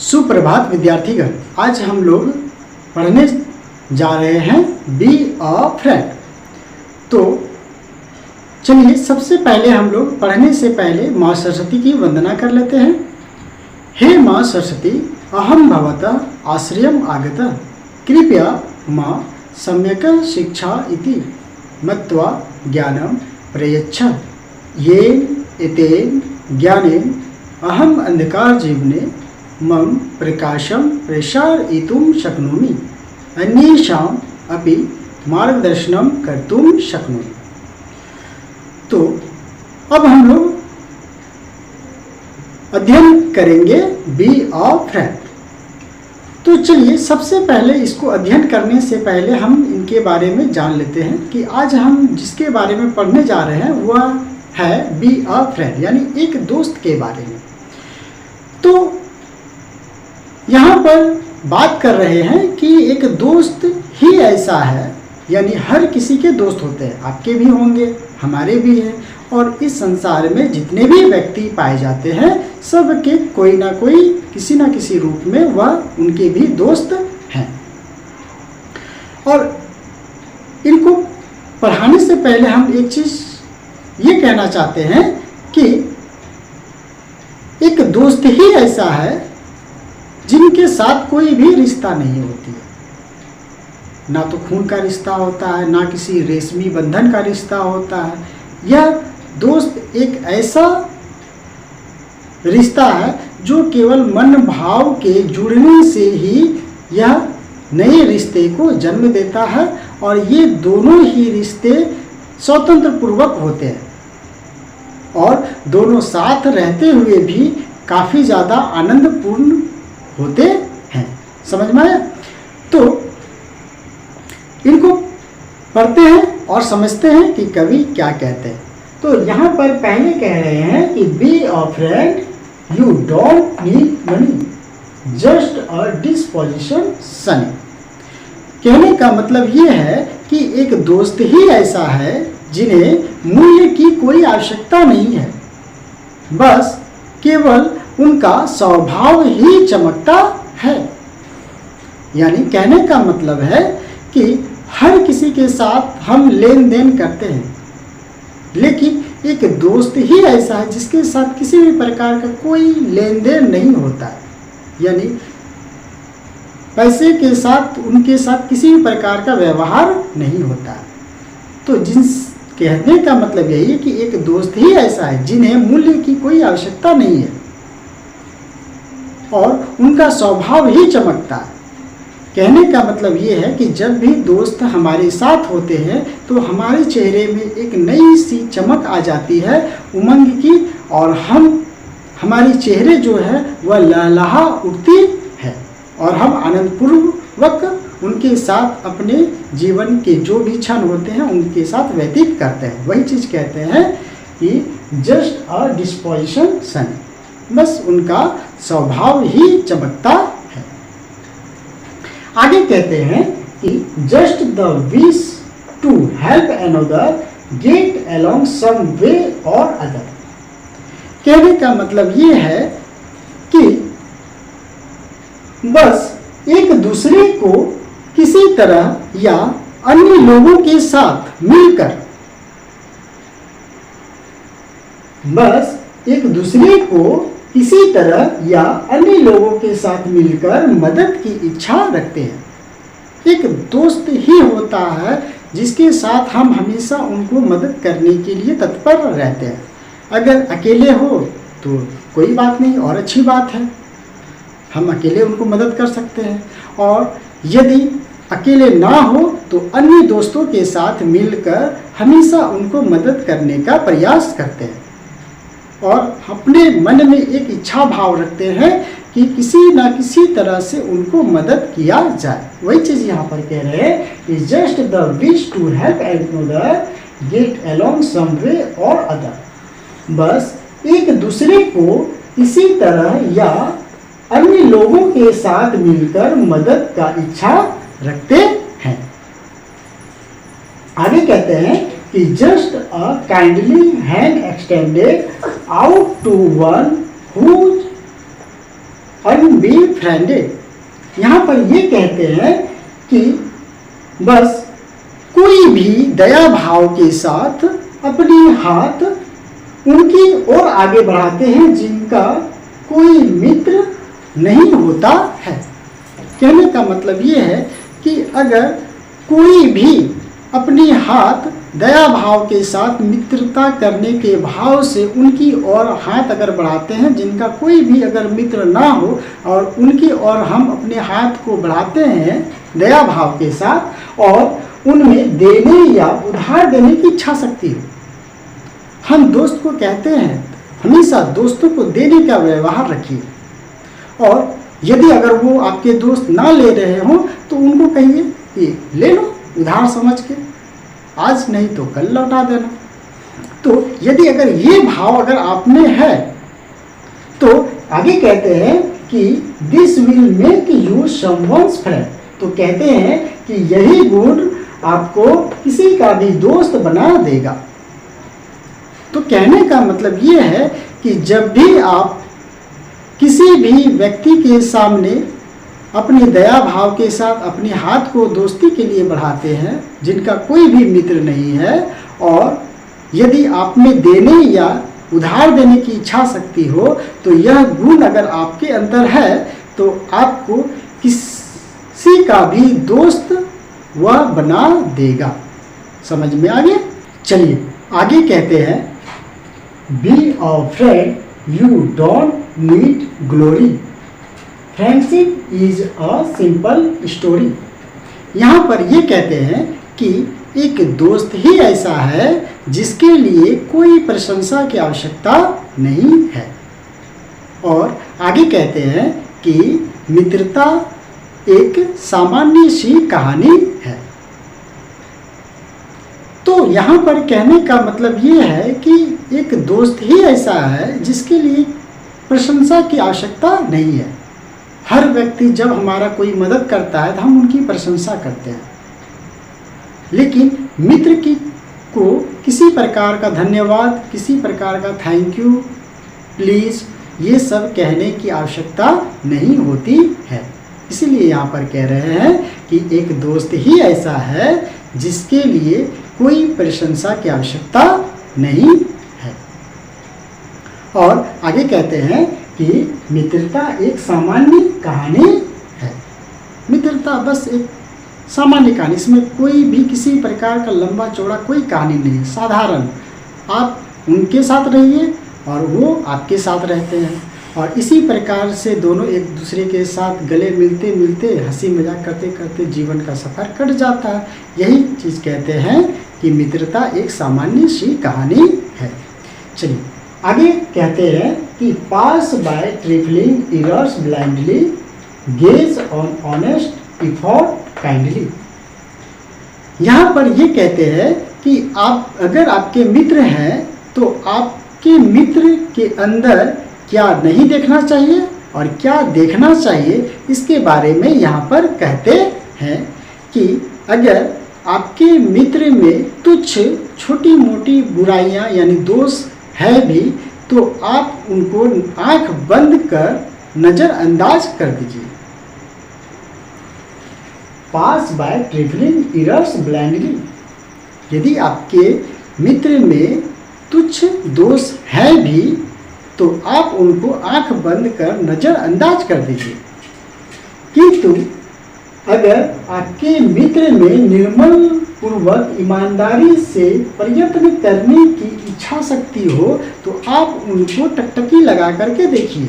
सुप्रभात विद्यार्थीगण, आज हम लोग पढ़ने जा रहे हैं बी अ फ्रेंड। तो चलिए सबसे पहले हम लोग पढ़ने से पहले माँ सरस्वती की वंदना कर लेते हैं। हे माँ सरस्वती, अहम भवतः आश्रयम आगतः, कृपया माँ सम्यक शिक्षा इति मत्वा ज्ञानम प्रयच्छ। येन एतेन ज्ञानेन अहम अंधकार जीवने मम प्रकाशम प्रसारयितुं शक्नोमि, अन्येषाम् अपि मार्गदर्शनं कर्तुं शक्नोमि। तो अब हम लोग अध्ययन करेंगे बी अ फ्रेंड। तो चलिए सबसे पहले इसको अध्ययन करने से पहले हम इनके बारे में जान लेते हैं कि आज हम जिसके बारे में पढ़ने जा रहे हैं वह है बी अ फ्रेंड, यानी एक दोस्त के बारे में। तो यहाँ पर बात कर रहे हैं कि एक दोस्त ही ऐसा है, यानी हर किसी के दोस्त होते हैं, आपके भी होंगे, हमारे भी हैं, और इस संसार में जितने भी व्यक्ति पाए जाते हैं सबके कोई ना कोई किसी ना किसी रूप में वह उनके भी दोस्त हैं। और इनको पढ़ाने से पहले हम एक चीज़ ये कहना चाहते हैं कि एक दोस्त ही ऐसा है जिनके साथ कोई भी रिश्ता नहीं होती है, ना तो खून का रिश्ता होता है, ना किसी रेशमी बंधन का रिश्ता होता है। यह दोस्त एक ऐसा रिश्ता है जो केवल मन भाव के जुड़ने से ही यह नए रिश्ते को जन्म देता है, और ये दोनों ही रिश्ते स्वतंत्र पूर्वक होते हैं और दोनों साथ रहते हुए भी काफ़ी ज़्यादा आनंदपूर्ण होते हैं। समझ में आया? तो इनको पढ़ते हैं और समझते हैं कि कवि क्या कहते हैं। तो यहाँ पर पहले कह रहे हैं कि B a friend you don't need money just a disposition Sunny. कहने का मतलब ये है कि एक दोस्त ही ऐसा है जिन्हें मूल्य की कोई आवश्यकता नहीं है, बस केवल उनका स्वभाव ही चमकता है। यानी कहने का मतलब है कि हर किसी के साथ हम लेन देन करते हैं, लेकिन एक दोस्त ही ऐसा है जिसके साथ किसी भी प्रकार का कोई लेन देन नहीं होता है, यानी पैसे के साथ उनके साथ किसी भी प्रकार का व्यवहार नहीं होता है। तो जिस कहने का मतलब यही है कि एक दोस्त ही ऐसा है जिन्हें मूल्य की कोई आवश्यकता नहीं है और उनका स्वभाव ही चमकता है। कहने का मतलब ये है कि जब भी दोस्त हमारे साथ होते हैं तो हमारे चेहरे में एक नई सी चमक आ जाती है उमंग की, और हमारे चेहरे जो है वह लहलहा उठती है और हम आनंदपूर्वक उनके साथ अपने जीवन के जो भी क्षण होते हैं उनके साथ व्यतीत करते हैं। वही चीज़ कहते हैं कि जस्ट अ डिस्पोजिशन सन, बस उनका स्वभाव ही चमकता है। आगे कहते हैं कि just the wish to help another get along some way or other. कहने का मतलब ये है कि बस एक दूसरे को किसी तरह या अन्य लोगों के साथ मिलकर, बस एक दूसरे को किसी तरह या अन्य लोगों के साथ मिलकर मदद की इच्छा रखते हैं। एक दोस्त ही होता है जिसके साथ हम हमेशा उनको मदद करने के लिए तत्पर रहते हैं। अगर अकेले हो तो कोई बात नहीं और अच्छी बात है, हम अकेले उनको मदद कर सकते हैं, और यदि अकेले ना हो तो अन्य दोस्तों के साथ मिलकर हमेशा उनको मदद करने का प्रयास करते हैं और अपने मन में एक इच्छा भाव रखते हैं कि किसी ना किसी तरह से उनको मदद किया जाए। वही चीज़ यहाँ पर कह रहे हैं कि just the wish to help another get along some way or other, बस एक दूसरे को किसी तरह या अन्य लोगों के साथ मिलकर मदद का इच्छा रखते हैं। आगे कहते हैं कि just a kindly hand extended out to one who unbefriended. यहाँ पर ये कहते हैं कि बस कोई भी दया भाव के साथ अपने हाथ उनकी ओर आगे बढ़ाते हैं जिनका कोई मित्र नहीं होता है। कहने का मतलब ये है कि अगर कोई भी अपने हाथ दया भाव के साथ मित्रता करने के भाव से उनकी ओर हाथ अगर बढ़ाते हैं जिनका कोई भी अगर मित्र ना हो और उनकी ओर हम अपने हाथ को बढ़ाते हैं दया भाव के साथ और उनमें देने या उधार देने की इच्छा शक्ति हो। हम दोस्त को कहते हैं हमेशा दोस्तों को देने का व्यवहार रखिए, और यदि अगर वो आपके दोस्त ना ले रहे हो तो उनको कहिए कि ले लो उधार समझ के, आज नहीं तो कल लौटा देना। तो यदि अगर ये भाव अगर आप में है तो आगे कहते हैं कि this will make you someone's friend. तो कहते हैं कि यही गुण आपको किसी का भी दोस्त बना देगा। तो कहने का मतलब ये है कि जब भी आप किसी भी व्यक्ति के सामने अपने दया भाव के साथ अपने हाथ को दोस्ती के लिए बढ़ाते हैं जिनका कोई भी मित्र नहीं है, और यदि आप में देने या उधार देने की इच्छा शक्ति हो तो यह गुण अगर आपके अंदर है तो आपको किसी का भी दोस्त वह बना देगा। समझ में आ गया? चलिए आगे कहते हैं be a friend you don't need glory, friendship is a simple story. यहाँ पर ये कहते हैं कि एक दोस्त ही ऐसा है जिसके लिए कोई प्रशंसा की आवश्यकता नहीं है। और आगे कहते हैं कि मित्रता एक सामान्य सी कहानी है। तो यहाँ पर कहने का मतलब ये है कि एक दोस्त ही ऐसा है जिसके लिए प्रशंसा की आवश्यकता नहीं है। हर व्यक्ति जब हमारा कोई मदद करता है तो हम उनकी प्रशंसा करते हैं, लेकिन मित्र को किसी प्रकार का धन्यवाद, किसी प्रकार का थैंक यू, प्लीज़, ये सब कहने की आवश्यकता नहीं होती है। इसीलिए यहाँ पर कह रहे हैं कि एक दोस्त ही ऐसा है जिसके लिए कोई प्रशंसा की आवश्यकता नहीं है। और आगे कहते हैं कि मित्रता एक सामान्य कहानी है। मित्रता बस एक सामान्य कहानी, इसमें कोई भी किसी प्रकार का लंबा चौड़ा कोई कहानी नहीं है। साधारण आप उनके साथ रहिए और वो आपके साथ रहते हैं, और इसी प्रकार से दोनों एक दूसरे के साथ गले मिलते मिलते हंसी मजाक करते करते जीवन का सफ़र कट जाता है। यही चीज़ कहते हैं कि मित्रता एक सामान्य सी कहानी है। चलिए आगे कहते हैं कि pass by trifling errors blindly, gaze on honest effort kindly. यहाँ पर ये कहते हैं कि आप अगर आपके मित्र हैं तो आपके मित्र के अंदर क्या नहीं देखना चाहिए और क्या देखना चाहिए, इसके बारे में यहाँ पर कहते हैं कि अगर आपके मित्र में तुच्छ छोटी मोटी बुराइयाँ यानी दोष है भी तो आप उनको आंख बंद कर नज़रअंदाज कर दीजिए। पास बाय ट्रिफलिंग इरर्स ब्लाइंडली, यदि आपके मित्र में तुच्छ दोष है भी तो आप उनको आंख बंद कर नज़रअंदाज कर दीजिए। किंतु अगर आपके मित्र में निर्मल पूर्वक ईमानदारी से प्रयत्न करने की इच्छा शक्ति हो तो आप उनको टकटकी लगा करके देखिए।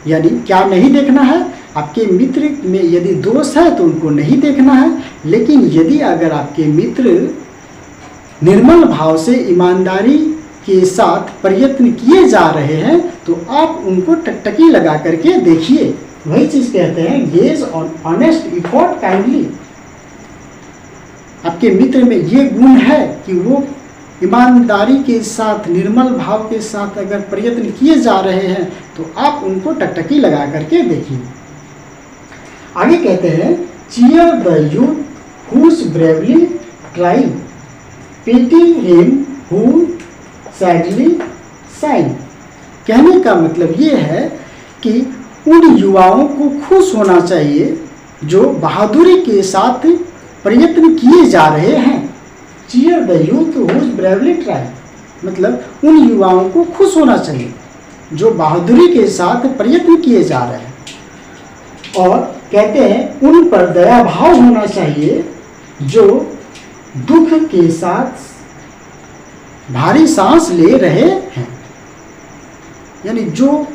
यानी क्या नहीं देखना है, आपके मित्र में यदि दोष है तो उनको नहीं देखना है, लेकिन यदि अगर आपके मित्र निर्मल भाव से ईमानदारी के साथ प्रयत्न किए जा रहे हैं तो आप उनको टकटकी लगा करके देखिए। वही चीज़ कहते हैं gauge on honest effort kindly. आपके मित्र में ये गुण है कि वो ईमानदारी के साथ निर्मल भाव के साथ अगर प्रयत्न किए जा रहे हैं तो आप उनको टकटकी लगा करके देखिए। आगे कहते हैं cheer the youth whose bravely try, pity him who sadly sign. कहने का मतलब ये है कि उन युवाओं को खुश होना चाहिए जो बहादुरी के साथ प्रयत्न किए जा रहे हैं। Cheer the youth whose bravely try, मतलब उन युवाओं को खुश होना चाहिए जो बहादुरी के साथ प्रयत्न किए जा रहे हैं। और कहते हैं उन पर दया भाव होना चाहिए जो दुख के साथ भारी सांस ले रहे हैं। यानी जो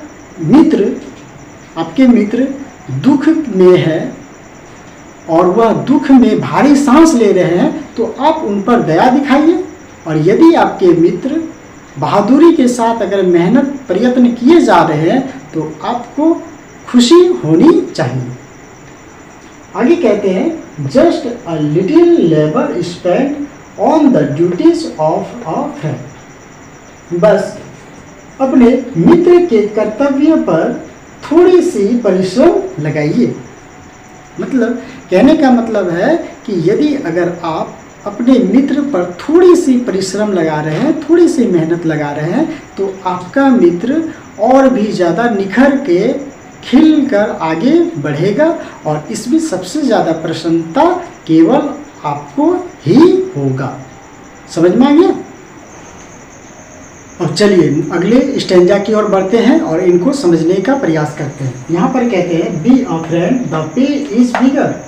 मित्र, आपके मित्र दुख में है और वह दुख में भारी सांस ले रहे हैं, तो आप उन पर दया दिखाइए। और यदि आपके मित्र बहादुरी के साथ अगर मेहनत प्रयत्न किए जा रहे हैं तो आपको खुशी होनी चाहिए। आगे कहते हैं just a little labour spent on the duties of a friend, बस अपने मित्र के कर्तव्य पर थोड़ी सी परिश्रम लगाइए। मतलब कहने का मतलब है कि यदि अगर आप अपने मित्र पर थोड़ी सी परिश्रम लगा रहे हैं, थोड़ी सी मेहनत लगा रहे हैं, तो आपका मित्र और भी ज़्यादा निखर के खिल कर आगे बढ़ेगा और इसमें सबसे ज़्यादा प्रसन्नता केवल आपको ही होगा। समझ में आ गया? और चलिए अगले स्टैंजा की ओर बढ़ते हैं और इनको समझने का प्रयास करते हैं। यहाँ पर कहते हैं be a friend the pay is bigger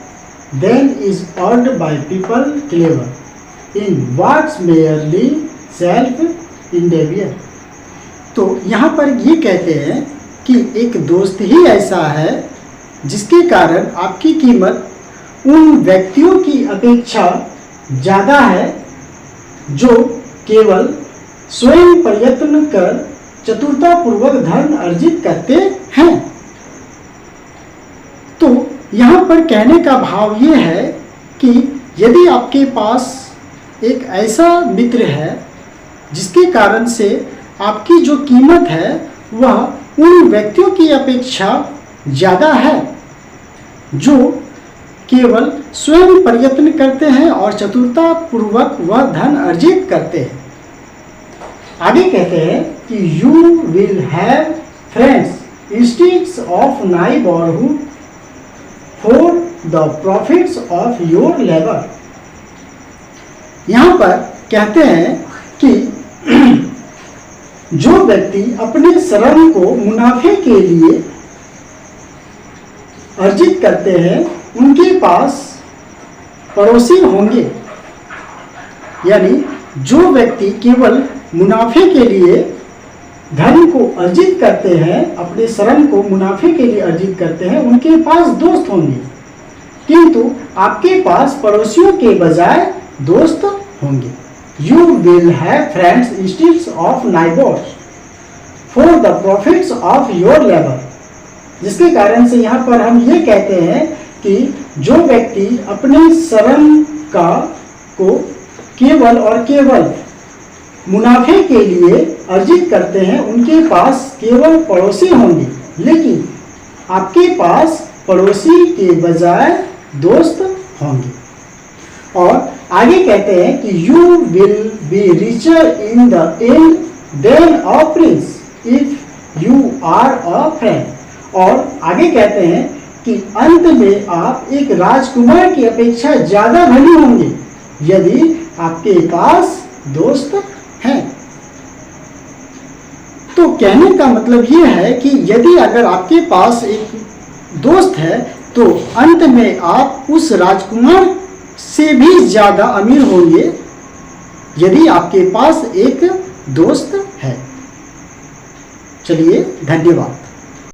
than is earned by people clever in what's merely self endeavour. तो यहाँ पर ये कहते हैं कि एक दोस्त ही ऐसा है जिसके कारण आपकी कीमत उन व्यक्तियों की अपेक्षा ज़्यादा है जो केवल स्वयं प्रयत्न कर चतुरतापूर्वक धन अर्जित करते हैं। तो यहाँ पर कहने का भाव ये है कि यदि आपके पास एक ऐसा मित्र है जिसके कारण से आपकी जो कीमत है वह उन व्यक्तियों की अपेक्षा ज़्यादा है जो केवल स्वयं प्रयत्न करते हैं और चतुरतापूर्वक वह धन अर्जित करते हैं। आगे कहते हैं कि you will have friends instead of neighbourhood for the profits of your labour. यहाँ पर कहते हैं कि जो व्यक्ति अपने श्रम को मुनाफे के लिए अर्जित करते हैं उनके पास पड़ोसी होंगे। यानी जो व्यक्ति केवल मुनाफे के लिए धन को अर्जित करते हैं, अपने श्रम को मुनाफे के लिए अर्जित करते हैं, उनके पास दोस्त होंगे, किंतु आपके पास पड़ोसियों के बजाय दोस्त होंगे। You will have friends instead of neighbours for the profits of your labour. जिसके कारण से यहाँ पर हम ये कहते हैं कि जो व्यक्ति अपने श्रम को केवल और केवल मुनाफे के लिए अर्जित करते हैं उनके पास केवल पड़ोसी होंगे, लेकिन आपके पास पड़ोसी के बजाय दोस्त होंगे। और आगे कहते हैं कि you will be richer in the end than a prince if you are a friend. और आगे कहते हैं कि अंत में आप एक राजकुमार की अपेक्षा ज्यादा धनी होंगे यदि आपके पास दोस्त हैं। तो कहने का मतलब ये है कि यदि अगर आपके पास एक दोस्त है तो अंत में आप उस राजकुमार से भी ज्यादा अमीर होंगे यदि आपके पास एक दोस्त है। चलिए धन्यवाद।